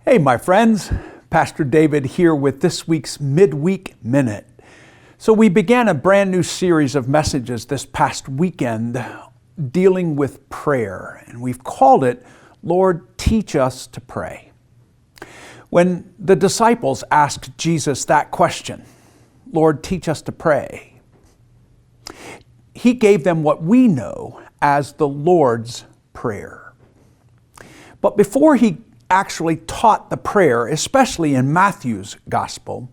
Hey, my friends. Pastor David here with this week's Midweek Minute. So we began a brand new series of messages this past weekend dealing with prayer, and we've called it, Lord, Teach Us to Pray. When the disciples asked Jesus that question, Lord, teach us to pray, He gave them what we know as the Lord's Prayer. But before He actually taught the prayer, especially in Matthew's gospel,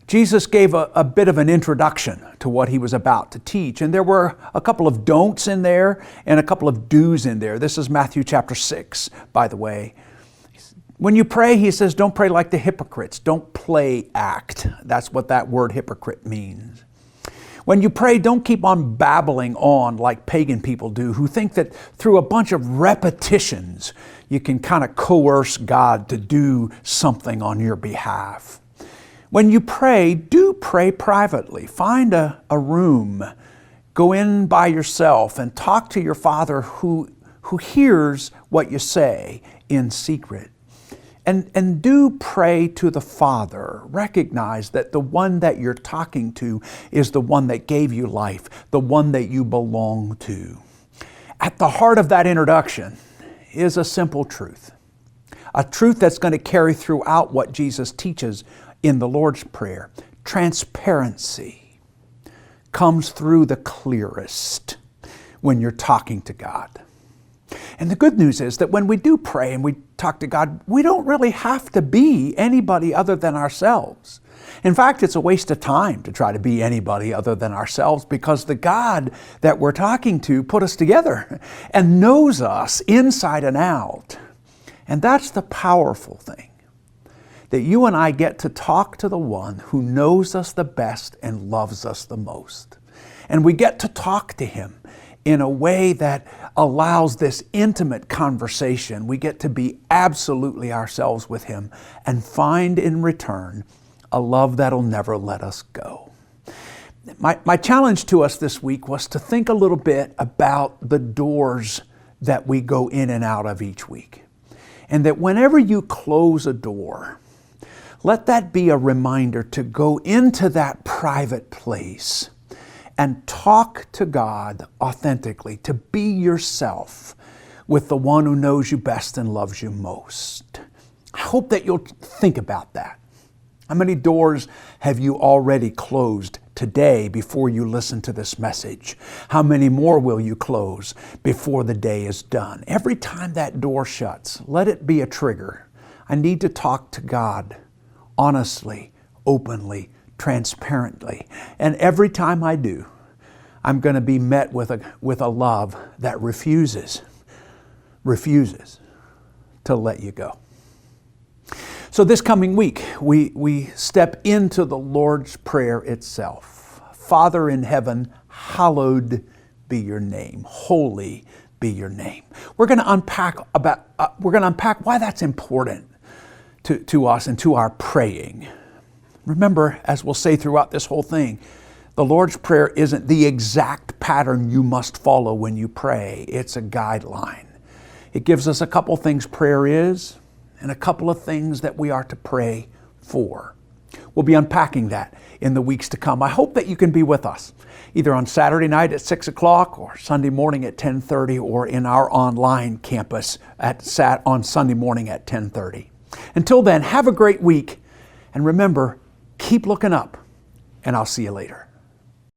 Jesus gave a bit of an introduction to what He was about to teach. And there were a couple of don'ts in there and a couple of do's in there. This is Matthew chapter 6, by the way. When you pray, He says, don't pray like the hypocrites. Don't play act. That's what that word hypocrite means. When you pray, don't keep on babbling on like pagan people do, who think that through a bunch of repetitions, you can kind of coerce God to do something on your behalf. When you pray, do pray privately. Find a room, go in by yourself and talk to your Father who hears what you say in secret. And do pray to the Father. Recognize that the one that you're talking to is the one that gave you life, the one that you belong to. At the heart of that introduction is a simple truth. A truth that's going to carry throughout what Jesus teaches in the Lord's Prayer. Transparency comes through the clearest when you're talking to God. And the good news is that when we do pray and we talk to God, we don't really have to be anybody other than ourselves. In fact, it's a waste of time to try to be anybody other than ourselves, because the God that we're talking to put us together and knows us inside and out. And that's the powerful thing, that you and I get to talk to the one who knows us the best and loves us the most. And we get to talk to Him in a way that allows this intimate conversation. We get to be absolutely ourselves with Him and find in return a love that'll never let us go. My challenge to us this week was to think a little bit about the doors that we go in and out of each week. And that whenever you close a door, let that be a reminder to go into that private place and talk to God authentically, to be yourself with the one who knows you best and loves you most. I hope that you'll think about that. How many doors have you already closed today before you listen to this message? How many more will you close before the day is done? Every time that door shuts, let it be a trigger. I need to talk to God honestly, openly, transparently. And every time I do, I'm going to be met with a love that refuses to let you go. So this coming week, we step into the Lord's Prayer itself. Father in heaven, hallowed be your name. Holy be your name. We're going to unpack why that's important to us and to our praying. Remember, as we'll say throughout this whole thing, the Lord's Prayer isn't the exact pattern you must follow when you pray. It's a guideline. It gives us a couple things prayer is and a couple of things that we are to pray for. We'll be unpacking that in the weeks to come. I hope that you can be with us, either on Saturday night at 6 o'clock or Sunday morning at 10:30 or in our online campus on Sunday morning at 10:30. Until then, have a great week, and remember, keep looking up, and I'll see you later.